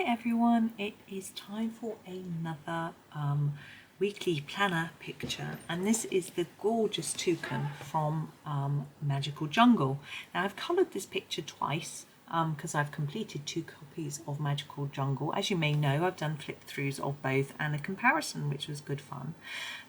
everyone, it is time for another weekly planner picture, and this is the gorgeous toucan from Magical Jungle. Now I've coloured this picture twice because I've completed 2 copies of Magical Jungle. As you may know, I've done flip throughs of both and a comparison, which was good fun.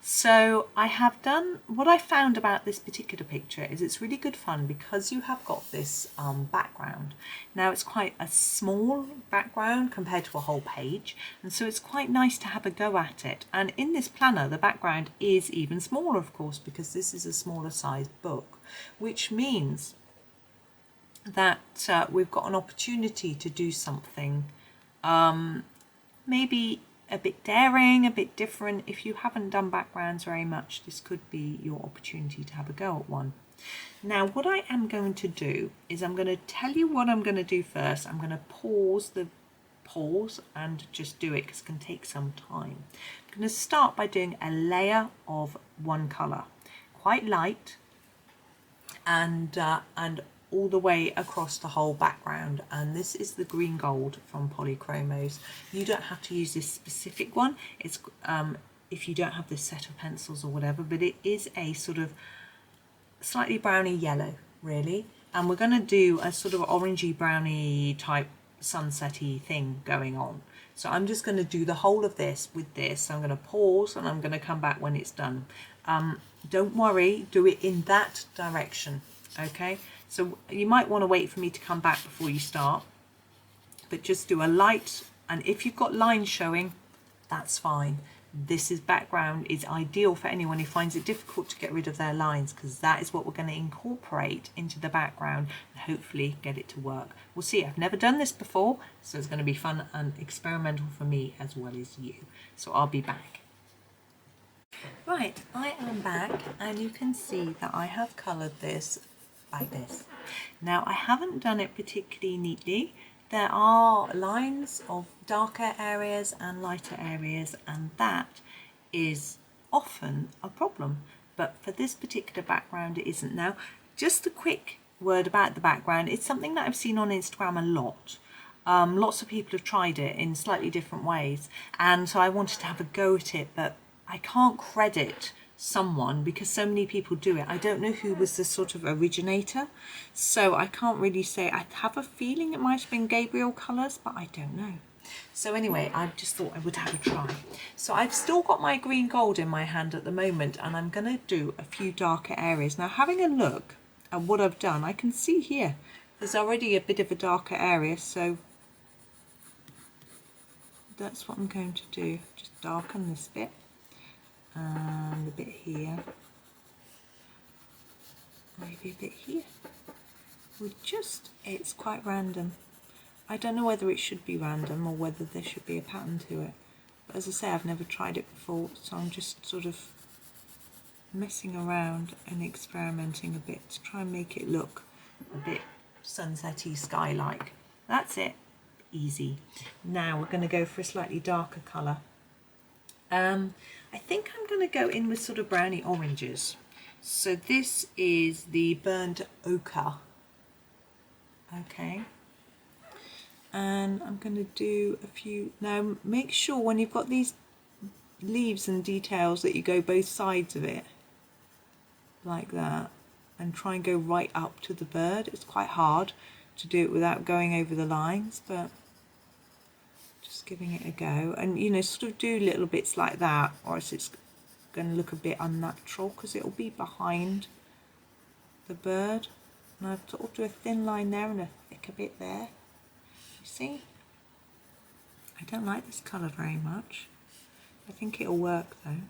So I have done, what I found about this particular picture is it's really good fun because you have got this background. Now it's quite a small background compared to a whole page, and so it's quite nice to have a go at it. And in this planner the background is even smaller, of course, because this is a smaller sized book, which means that we've got an opportunity to do something maybe a bit daring, a bit different. If you haven't done backgrounds very much, this could be your opportunity to have a go at one. Now what I am going to do is I'm going to tell you what I'm going to do first. I'm going to pause and just do it because it can take some time. I'm going to start by doing a layer of one colour, quite light, and all the way across the whole background, and this is the green gold from Polychromos. You don't have to use this specific one, it's if you don't have this set of pencils or whatever, but it is a sort of slightly browny yellow really, and we're going to do a sort of orangey browny type sunsetty thing going on. So I'm just going to do the whole of this with this. So I'm going to pause and I'm going to come back when it's done. Don't worry, do it in that direction, okay? So you might want to wait for me to come back before you start, but just do a light, and if you've got lines showing, that's fine. This background is ideal for anyone who finds it difficult to get rid of their lines, because that is what we're going to incorporate into the background and hopefully get it to work. We'll see. I've never done this before, so it's going to be fun and experimental for me as well as you. So I'll be back. Right, I am back, and you can see that I have coloured this like this. Now I haven't done it particularly neatly. There are lines of darker areas and lighter areas, and that is often a problem, but for this particular background it isn't. Now just a quick word about the background. It's something that I've seen on Instagram a lot. Lots of people have tried it in slightly different ways, and so I wanted to have a go at it, but I can't credit someone because so many people do it. I don't know who was the sort of originator, so I can't really say. I have a feeling it might have been Gabriel Colours, but I don't know. So anyway, I just thought I would have a try. So I've still got my green gold in my hand at the moment, and I'm going to do a few darker areas. Now having a look at what I've done, I can see here there's already a bit of a darker area, so that's what I'm going to do. Just darken this bit and a bit here, maybe a bit here. It's quite random. I don't know whether it should be random or whether there should be a pattern to it, but as I say, I've never tried it before, so I'm just sort of messing around and experimenting a bit to try and make it look a bit sunsetty, sky-like. That's it, easy. Now we're going to go for a slightly darker colour. I think I'm going to go in with sort of browny oranges. So this is the burnt ochre. Okay. And I'm going to do a few. Now make sure when you've got these leaves and details that you go both sides of it. Like that. And try and go right up to the bird. It's quite hard to do it without going over the lines, but just giving it a go, and you know, sort of do little bits like that, or else it's going to look a bit unnatural because it'll be behind the bird. And I've sort of do a thin line there and a thicker bit there. You see, I don't like this colour very much. I think it'll work though.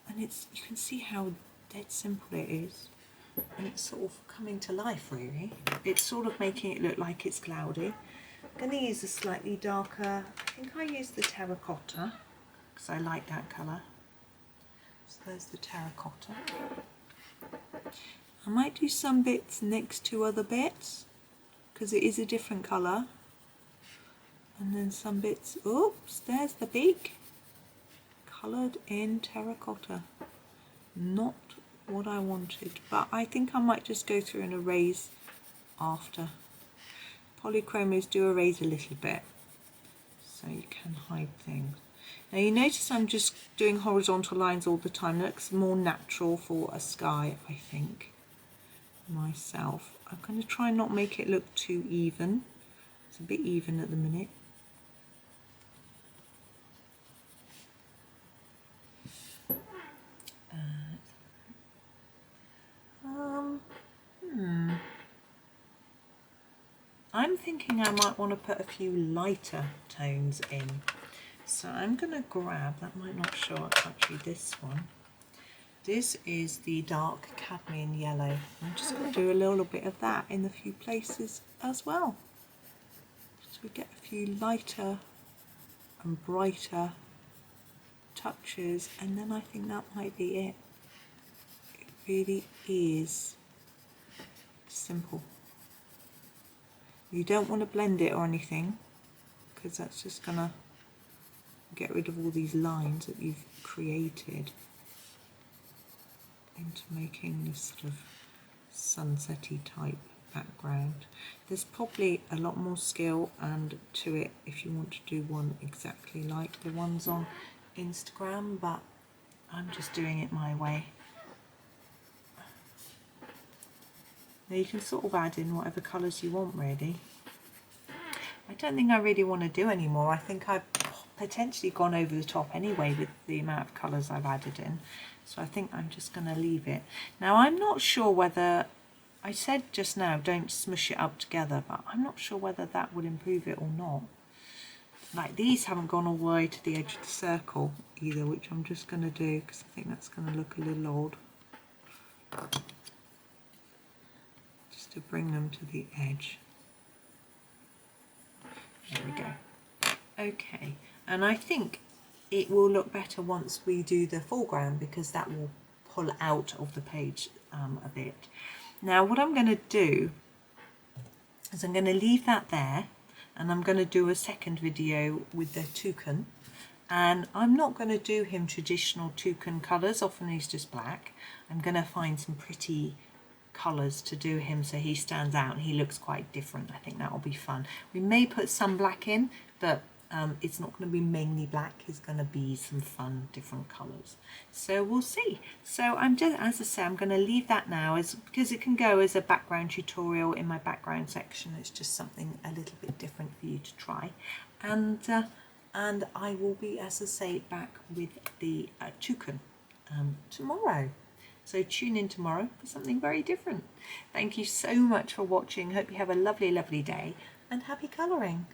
And you can see how dead simple it is. And it's sort of coming to life really. It's sort of making it look like it's cloudy. I'm going to use a slightly darker, I think I used the Terracotta because I like that colour. So there's the Terracotta. I might do some bits next to other bits because it is a different colour. And then some bits, oops, there's the beak. Coloured in terracotta. Not what I wanted, but I think I might just go through and erase after. Polychromos do erase a little bit, so you can hide things. Now you notice I'm just doing horizontal lines all the time. It looks more natural for a sky, I think, myself. I'm going to try and not make it look too even. It's a bit even at the minute. I'm thinking I might want to put a few lighter tones in. So I'm going to grab, that might not show up actually, this one. This is the dark cadmium yellow. I'm just going to do a little bit of that in a few places as well. So we get a few lighter and brighter touches, and then I think that might be it. It really is simple. You don't want to blend it or anything, because that's just going to get rid of all these lines that you've created into making this sort of sunsetty type background. There's probably a lot more skill and to it if you want to do one exactly like the ones on Instagram, but I'm just doing it my way. Now you can sort of add in whatever colours you want really. I don't think I really want to do any more. I think I've potentially gone over the top anyway with the amount of colours I've added in. So I think I'm just going to leave it. Now I'm not sure whether, I said just now don't smush it up together, but I'm not sure whether that would improve it or not. Like these haven't gone all the way to the edge of the circle either, which I'm just going to do because I think that's going to look a little odd. Just to bring them to the edge. There we go. Okay, and I think it will look better once we do the foreground because that will pull out of the page a bit. Now what I'm going to do is I'm going to leave that there, and I'm going to do a second video with the toucan, and I'm not going to do him traditional toucan colours. Often he's just black. I'm going to find some pretty colours to do him so he stands out and he looks quite different. I think that will be fun. We may put some black in, but it's not going to be mainly black. It's going to be some fun different colours, so we'll see. So I'm just, as I say, I'm going to leave that now because it can go as a background tutorial in my background section. It's just something a little bit different for you to try, and I will be, as I say, back with the toucan tomorrow. So tune in tomorrow for something very different. Thank you so much for watching. Hope you have a lovely, lovely day and happy colouring.